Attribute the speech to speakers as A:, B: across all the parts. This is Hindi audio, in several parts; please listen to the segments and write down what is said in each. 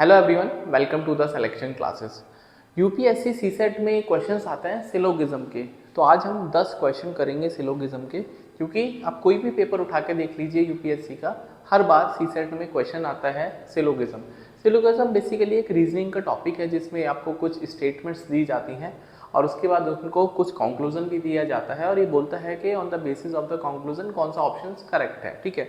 A: Hello everyone, welcome to the selection classes. UPSC CSAT में क्वेश्चंस आते हैं सिलोगिज्म के। तो आज हम 10 क्वेश्चन करेंगे सिलोगिज्म के, क्योंकि आप कोई भी पेपर उठा के देख लीजिए यूपीएससी का, हर बार सीसेट में क्वेश्चन आता है सिलोगिज्म। सिलोगिज्म बेसिकली एक रीजनिंग का टॉपिक है जिसमें आपको कुछ स्टेटमेंट्स दी जाती हैं और उसके बाद उनको कुछ कंक्लूजन भी दिया जाता है और ये बोलता है कि on the basis of the conclusion कौन सा ऑप्शन करेक्ट है। ठीक है,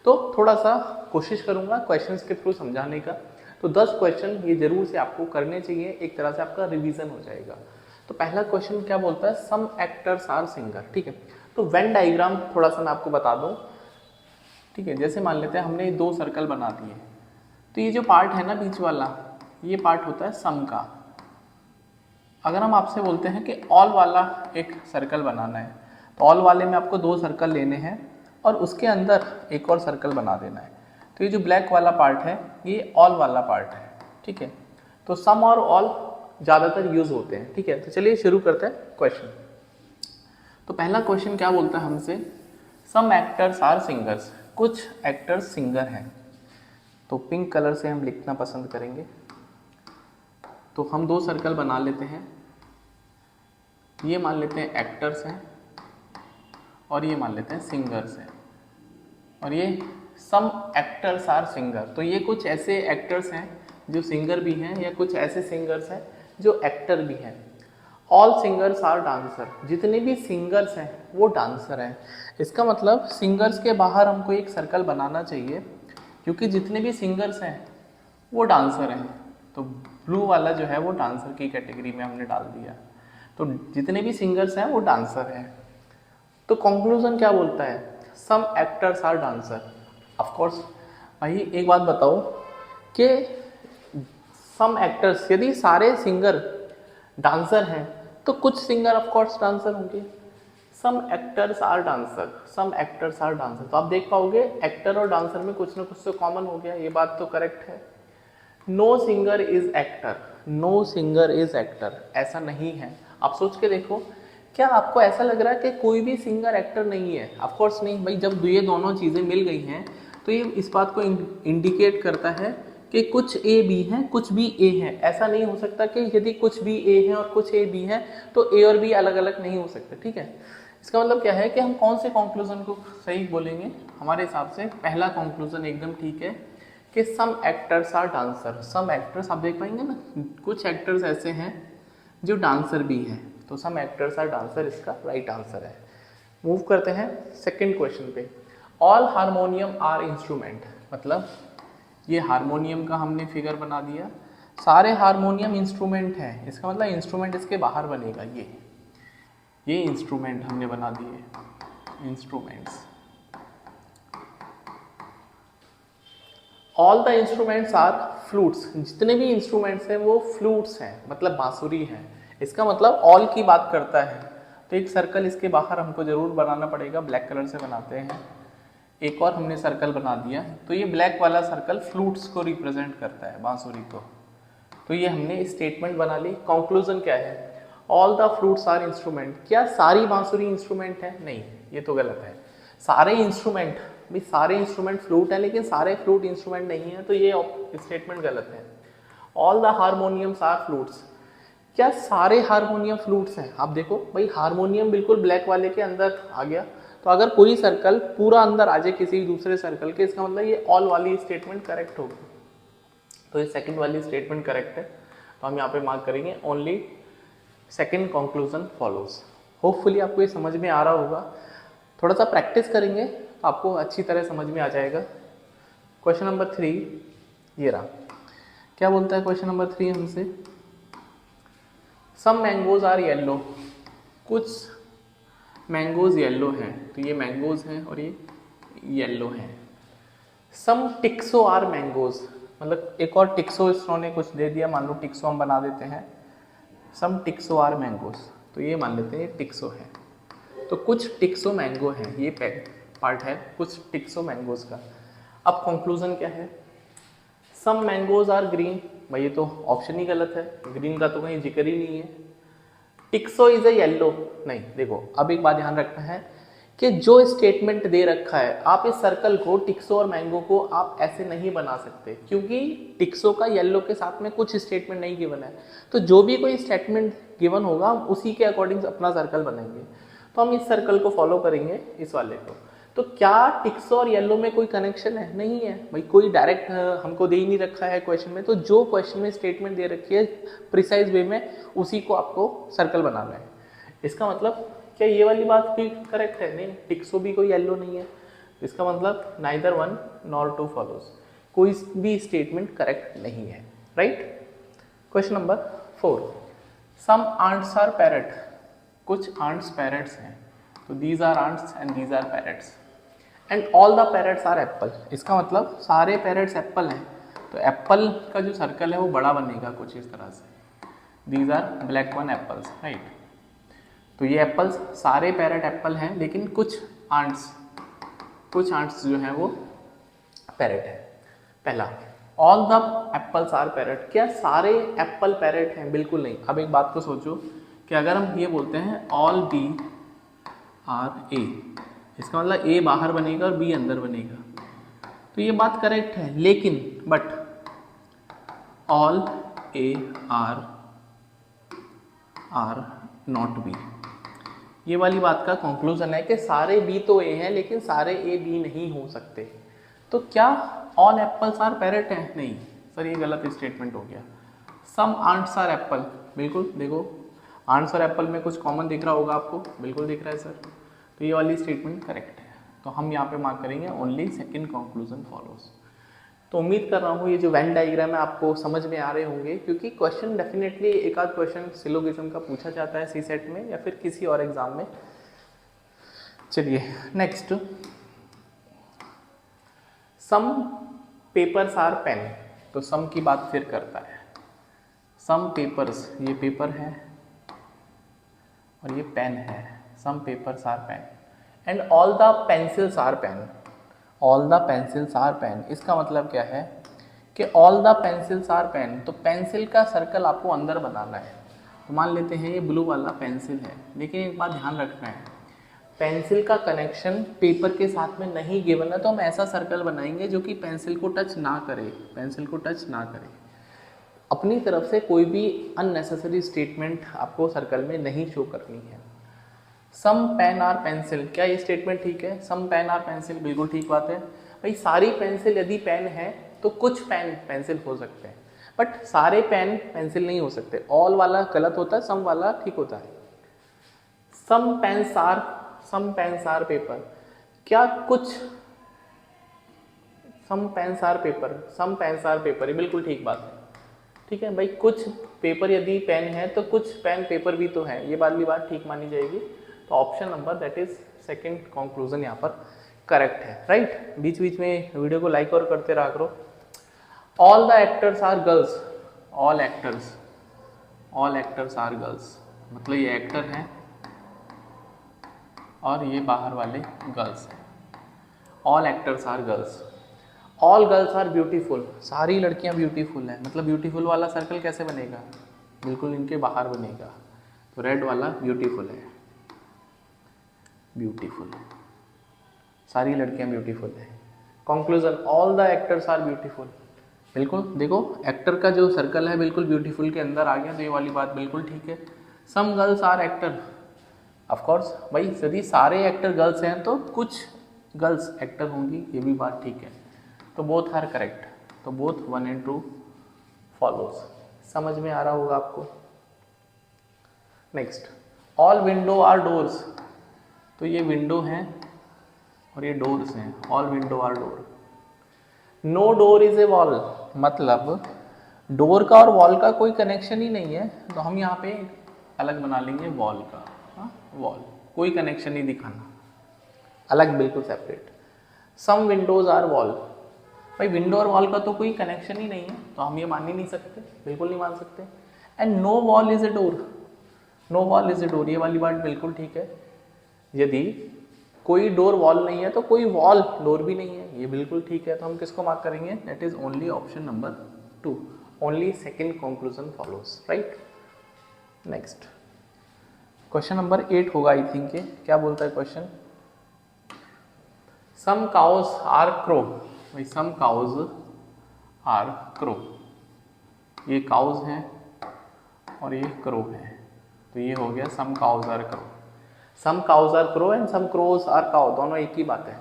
A: तो थोड़ा सा कोशिश करूंगा क्वेश्चंस के थ्रू समझाने का। तो 10 क्वेश्चन ये जरूर से आपको करने चाहिए, एक तरह से आपका रिवीजन हो जाएगा। तो पहला क्वेश्चन क्या बोलता है, सम एक्टर्स आर सिंगर। ठीक है, तो वेन डायग्राम थोड़ा सा मैं आपको बता दूं। ठीक है, जैसे मान लेते हैं हमने 2 सर्कल बना दिए, तो ये जो पार्ट है ना बीच वाला, ये पार्ट होता है सम का। अगर हम आपसे बोलते हैं कि ऑल वाला एक सर्कल बनाना है, तो ऑल वाले में आपको 2 सर्कल लेने हैं और उसके अंदर एक और सर्कल बना देना है। तो ये जो ब्लैक वाला पार्ट है ये ऑल वाला पार्ट है। ठीक है, तो सम और ऑल ज़्यादातर यूज होते हैं। ठीक है, तो चलिए शुरू करते हैं क्वेश्चन। तो पहला क्वेश्चन क्या बोलता है हमसे, सम एक्टर्स आर सिंगर्स। कुछ एक्टर्स सिंगर हैं, तो पिंक कलर से हम लिखना पसंद करेंगे। तो हम 2 सर्कल बना लेते हैं, ये मान लेते हैं एक्टर्स हैं और ये मान लेते हैं सिंगर्स हैं, और ये सम एक्टर्स आर सिंगर। तो ये कुछ ऐसे एक्टर्स हैं जो सिंगर भी हैं या कुछ ऐसे सिंगर्स हैं जो एक्टर भी हैं। All singers are dancer. जितने भी सिंगर्स हैं वो डांसर हैं। इसका मतलब सिंगर्स के बाहर हमको एक सर्कल बनाना चाहिए, क्योंकि जितने भी सिंगर्स हैं वो डांसर हैं। तो ब्लू वाला जो है वो डांसर की कैटेगरी में हमने डाल दिया। तो जितने भी सिंगर्स हैं वो डांसर हैं। तो कंक्लूजन क्या बोलता है, some actors are dancer. Of course भाई एक बात बताओ कि सम एक्टर्स, यदि सारे सिंगर डांसर हैं तो कुछ सिंगर ऑफ कोर्स डांसर होंगे। Some actors are dancer, some actors are dancer, तो आप देख पाओगे एक्टर और डांसर में कुछ ना कुछ तो कॉमन हो गया। ये बात तो करेक्ट है। Know singer is actor, know singer is actor, ऐसा नहीं है। आप सोच के देखो, क्या आपको ऐसा लग रहा है कि कोई भी सिंगर एक्टर नहीं है? ऑफ कोर्स नहीं भाई। जब ये दोनों चीज़ें मिल गई हैं तो ये इस बात को इंडिकेट करता है कि कुछ ए बी हैं, कुछ भी ए हैं। ऐसा नहीं हो सकता कि यदि कुछ भी ए हैं और कुछ ए बी हैं तो ए और बी अलग अलग नहीं हो सकते। ठीक है, इसका मतलब क्या है कि हम कौन से कंक्लूजन को सही बोलेंगे? हमारे हिसाब से पहला कंक्लूजन एकदम ठीक है कि some actors are dancer. Some actors, आप देख पाएंगे ना, कुछ एक्टर्स ऐसे हैं जो डांसर भी हैं, तो सम एक्टर्स आर डांसर इसका राइट आंसर है। मूव करते हैं सेकंड क्वेश्चन पे। ऑल हारमोनियम आर इंस्ट्रूमेंट, मतलब ये हारमोनियम का हमने फिगर बना दिया, सारे हारमोनियम इंस्ट्रूमेंट हैं। इसका मतलब इंस्ट्रूमेंट इसके बाहर बनेगा। ये इंस्ट्रूमेंट हमने बना दिए, instruments. All the instruments are flutes. जितने भी इंस्ट्रूमेंट्स हैं वो फ्लूट्स हैं, मतलब बांसुरी हैं। इसका मतलब ऑल की बात करता है। तो एक सर्कल इसके बाहर हमको जरूर बनाना पड़ेगा, ब्लैक कलर से बनाते हैं। एक और हमने सर्कल बना दिया, तो ये ब्लैक वाला सर्कल फ्लूट्स को रिप्रेजेंट करता है, बांसुरी को। तो ये हमने स्टेटमेंट बना ली। कंक्लूजन क्या है, all the flutes are instrument. क्या सारी बांसुरी इंस्ट्रूमेंट है? नहीं, ये तो गलत है। सारे इंस्ट्रूमेंट, भाई सारे इंस्ट्रूमेंट फ्लूट है लेकिन सारे फ्लूट इंस्ट्रूमेंट नहीं है, तो ये स्टेटमेंट गलत है। All the harmoniums are flutes. क्या सारे हारमोनियम फ्लूट्स हैं? आप देखो भाई, हारमोनियम बिल्कुल ब्लैक वाले के अंदर आ गया, तो अगर कोई सर्कल पूरा अंदर आ जाए किसी दूसरे सर्कल के, इसका मतलब ये ऑल वाली स्टेटमेंट करेक्ट होगी। तो ये सेकंड वाली स्टेटमेंट करेक्ट है, तो हम यहाँ पे मार्क करेंगे only second conclusion follows. Hopefully आपको ये समझ में आ रहा होगा। थोड़ा सा प्रैक्टिस करेंगे तो आपको अच्छी तरह समझ में आ जाएगा। क्वेश्चन नंबर 3 ये रहा। क्या बोलता है क्वेश्चन नंबर 3 हमसे, सम मैंगोज आर येलो। कुछ मैंगोज येलो हैं, तो ये मैंगोज हैं और ये येलो हैं। सम टिक्सो आर मैंगोज, मतलब एक और टिक्सो इन्होंने कुछ दे दिया, मान लो टिक्सो हम बना देते हैं। सम टिक्सो आर मैंगोज, तो ये मान लेते हैं टिक्सो है। तो कुछ टिक्सो मैंगो है, ये पार्ट है कुछ टिक्सो मैंगोज का। अब कंक्लूजन क्या है, सम मैंगोज आर ग्रीन। भाई ये तो ऑप्शन ही गलत है, ग्रीन का तो कहीं जिक्र ही नहीं है। टिक्सो इज ए येलो, नहीं। देखो अब एक बात ध्यान रखना है, कि जो स्टेटमेंट दे रखा है, आप इस सर्कल को, टिक्सो और मैंगो को आप ऐसे नहीं बना सकते, क्योंकि टिक्सो का येलो के साथ में कुछ स्टेटमेंट नहीं गिवन है। तो जो भी कोई स्टेटमेंट गिवन होगा हम उसी के अकॉर्डिंग अपना सर्कल बनाएंगे। तो हम इस सर्कल को फॉलो करेंगे, इस वाले को। तो क्या टिक्सो और येलो में कोई कनेक्शन है? नहीं है भाई, कोई डायरेक्ट हमको दे ही नहीं रखा है क्वेश्चन में। तो जो क्वेश्चन में स्टेटमेंट दे रखी है प्रिसाइज वे में, उसी को आपको सर्कल बनाना है। इसका मतलब क्या ये वाली बात भी करेक्ट है? नहीं, टिक्सो भी कोई येलो नहीं है। इसका मतलब neither one nor two follows, कोई भी स्टेटमेंट करेक्ट नहीं है, right. Question number 4, some ants are parrot. कुछ आंट्स पैरट्स हैं, तो these are ants and these are parrots and all the parrots are apple. इसका मतलब सारे पैरट्स एप्पल हैं, तो एप्पल का जो सर्कल है वो बड़ा बनेगा कुछ इस तरह से। These are black one apples, right. तो ये एप्पल्स, सारे पैरट एप्पल हैं, लेकिन कुछ आंट्स जो हैं वो पैरट है। पहला, all the apples are parrot. क्या सारे एप्पल पैरट हैं? बिल्कुल नहीं। अब एक बात को सोचो कि अगर हम ये बोलते हैं ऑल बी आर ए, इसका मतलब ए बाहर बनेगा और बी अंदर बनेगा, तो ये बात करेक्ट है। लेकिन but all A R not be, ये वाली बात का कंक्लूजन है कि सारे बी तो ए हैं लेकिन सारे ए बी नहीं हो सकते। तो क्या ऑल एप्पल्स आर पैरट हैं? नहीं सर, ये गलत स्टेटमेंट हो गया। सम आंट्स आर एप्पल, बिल्कुल देखो आंट्स और एप्पल में कुछ कॉमन दिख रहा होगा आपको, बिल्कुल दिख रहा है सर। तो ये वाली स्टेटमेंट करेक्ट है, तो हम यहाँ पे मार्क करेंगे ओनली सेकंड कंक्लूजन फॉलोज। तो उम्मीद कर रहा हूँ ये जो वेन डायग्राम है आपको समझ में आ रहे होंगे, क्योंकि क्वेश्चन डेफिनेटली एक आध क्वेश्चन सिलोगिज्म का पूछा जाता है सी सेट में या फिर किसी और एग्जाम में। चलिए next, some papers are pen. तो सम की बात फिर करता है। सम पेपर्स, ये पेपर है और ये पेन है। Some papers are pen and all the pencils are pen. All the pencils are pen, इसका मतलब क्या है कि all the pencils are pen, तो पेंसिल का सर्कल आपको अंदर बनाना है। तो मान लेते हैं ये ब्लू वाला पेंसिल है, लेकिन एक बात ध्यान रखना है, पेंसिल का कनेक्शन पेपर के साथ में नहीं गिवन है, तो हम ऐसा सर्कल बनाएंगे जो कि पेंसिल को टच ना करे, पेंसिल को टच ना करे। अपनी तरफ से कोई भी अननेसेसरी स्टेटमेंट आपको सर्कल में नहीं शो करनी है। सम पेन आर पेंसिल, क्या ये स्टेटमेंट ठीक है? सम पेन आर पेंसिल, बिल्कुल ठीक बात है भाई। सारी पेंसिल यदि पेन है तो कुछ पेन पेंसिल हो सकते हैं, बट सारे पेन पेंसिल नहीं हो सकते। ऑल वाला गलत होता है, सम वाला ठीक होता है। सम पेन्स आर पेपर, क्या कुछ सम पेन्स आर पेपर, ये बिल्कुल ठीक बात है। ठीक है भाई, कुछ पेपर यदि पेन है तो कुछ पेन पेपर भी तो है, ये वाली बात ठीक मानी जाएगी। तो option number that is second conclusion यहाँ पर करेक्ट है, राइट। बीच बीच में वीडियो को लाइक और करते रहा करो। All the actors are girls, all actors are girls, मतलब ये एक्टर हैं और ये बाहर वाले गर्ल्स हैं। All actors are girls. All girls are beautiful, सारी लड़कियां ब्यूटीफुल हैं, मतलब ब्यूटीफुल वाला सर्कल कैसे बनेगा? बिल्कुल इनके बाहर बनेगा, तो रेड वाला ब्यूटीफुल है, ब्यूटीफुल, सारी लड़कियां ब्यूटीफुल है। Conclusion, all the actors are beautiful, बिल्कुल देखो एक्टर का जो सर्कल है बिल्कुल ब्यूटीफुल के अंदर आ गया, तो ये वाली बात बिल्कुल ठीक है। Some girls are actor, of course भाई यदि सारे एक्टर गर्ल्स हैं तो कुछ गर्ल्स एक्टर होंगी, ये भी बात ठीक है। तो बोथ आर करेक्ट, तो बोथ 1 and 2 फॉलोज। समझ में आ रहा होगा आपको। Next, all window are doors, तो ये विंडो हैं और ये डोर्स हैं, all window are door. No door is a wall, मतलब डोर का और वॉल का कोई कनेक्शन ही नहीं है, तो हम यहाँ पे अलग बना लेंगे वॉल का, वॉल, कोई कनेक्शन नहीं दिखाना, अलग बिल्कुल separate. Some windows are wall, भाई विंडो और वॉल का तो कोई कनेक्शन ही नहीं है, तो हम ये मान ही नहीं सकते, बिल्कुल नहीं मान सकते। And no wall is a door, no wall is a door, ये वाली बात बिल्कुल ठीक है। यदि कोई डोर वॉल नहीं है तो कोई वॉल डोर भी नहीं है, ये बिल्कुल ठीक है। तो हम किसको मार्क करेंगे? That is only option number 2, only second conclusion follows, right. Next question number 8 होगा आई थिंक। क्या बोलता है question? Some cows are crow, भाई सम काउज आर क्रो, ये काउज हैं और ये क्रो है, तो ये हो गया some cows are crow. Some cows are crow and some crows are cow, दोनों एक ही बात है।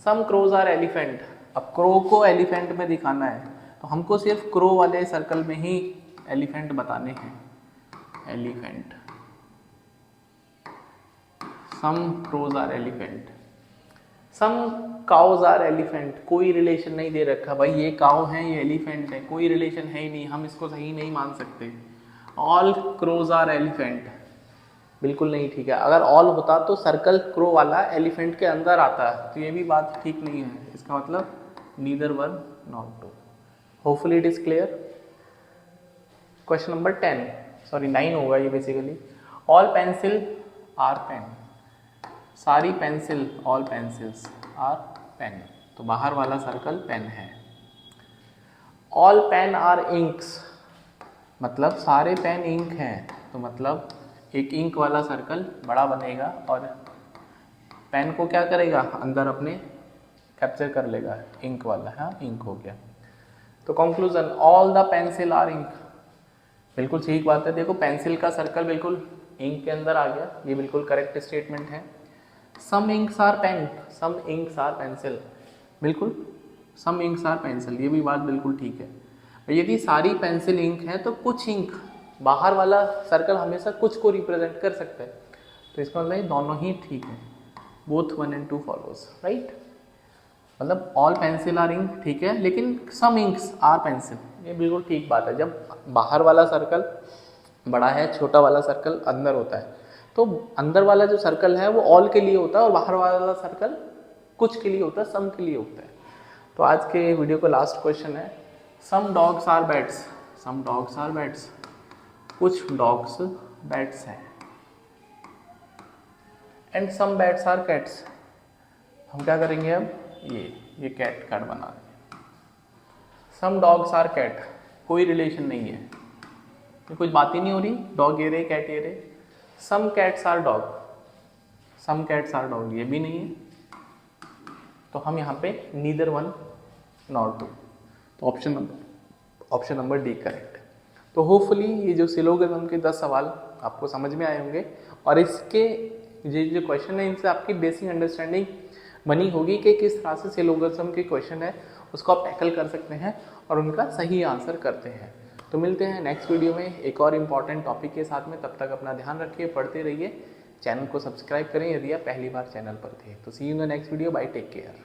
A: सम क्रोज आर एलिफेंट, अब क्रो को एलिफेंट में दिखाना है तो हमको सिर्फ क्रो वाले सर्कल में ही एलिफेंट बताने हैं, elephant. Some crows are elephant, some cows are elephant, कोई रिलेशन नहीं दे रखा भाई, ये काउ है ये एलिफेंट है, कोई रिलेशन है ही नहीं, हम इसको सही नहीं मान सकते। ऑल क्रोज आर एलिफेंट, बिल्कुल नहीं ठीक है, अगर ऑल होता तो सर्कल क्रो वाला एलिफेंट के अंदर आता, तो ये भी बात ठीक नहीं है, इसका मतलब neither one not two. Hopefully it is clear. Question number 10, sorry 9 होगा ये basically. All pencil are pen, सारी pencil, all pencils are pen, तो बाहर वाला सर्कल पेन है। ऑल पेन आर इंक्स, मतलब सारे पेन इंक हैं, तो मतलब एक इंक वाला सर्कल बड़ा बनेगा और पेन को क्या करेगा अंदर अपने कैप्चर कर लेगा, इंक वाला है, इंक हो गया। तो conclusion, all the pencil are ink, बिल्कुल ठीक बात है। देखो पेंसिल का सर्कल बिल्कुल इंक के अंदर आ गया, ये बिल्कुल करेक्ट स्टेटमेंट है। Some inks are pen, some inks are pencil, बिल्कुल सम इंक्स आर पेंसिल, ये भी बात बिल्कुल ठीक है। यदि सारी पेंसिल इंक है तो कुछ इंक, बाहर वाला सर्कल हमेशा कुछ को रिप्रेजेंट कर सकता है, तो इसका मतलब ये दोनों ही ठीक है, बोथ 1 and 2 फॉलोज, राइट। मतलब ऑल पेंसिल आर इंक ठीक है, लेकिन सम इंक्स आर पेंसिल, ये बिल्कुल ठीक बात है। जब बाहर वाला सर्कल बड़ा है, छोटा वाला सर्कल अंदर होता है, तो अंदर वाला जो सर्कल है वो ऑल के लिए होता है और बाहर वाला सर्कल कुछ के लिए होता है, सम के लिए होता है। तो आज के वीडियो का लास्ट क्वेश्चन है, some dogs are bats, some dogs are bats, कुछ डॉग्स बैट्स हैं। And some bats are cats, हम क्या करेंगे अब, ये कैट कार्ड बना देंगे। सम डॉग्स आर कैट, कोई रिलेशन नहीं है, ये कुछ बात ही नहीं हो रही, डॉग ये रहे कैट ये रहे। Some cats are dog, some cats are dog, ये भी नहीं है, तो हम यहाँ पे नीदर वन नॉट टू, तो ऑप्शन नंबर डी करेक्ट। तो होपफुली ये जो सिलोगिज्म के 10 सवाल आपको समझ में आए होंगे और इसके ये जो क्वेश्चन है इनसे आपकी बेसिक अंडरस्टैंडिंग बनी होगी कि किस तरह से सिलोगिज्म के क्वेश्चन है उसको आप टैकल कर सकते हैं और उनका सही आंसर करते हैं। तो मिलते हैं नेक्स्ट वीडियो में एक और इम्पॉर्टेंट टॉपिक के साथ में, तब तक अपना ध्यान रखिए, पढ़ते रहिए, चैनल को सब्सक्राइब करें यदि आप पहली बार चैनल पर थे। तो see you in the next video, bye, take care.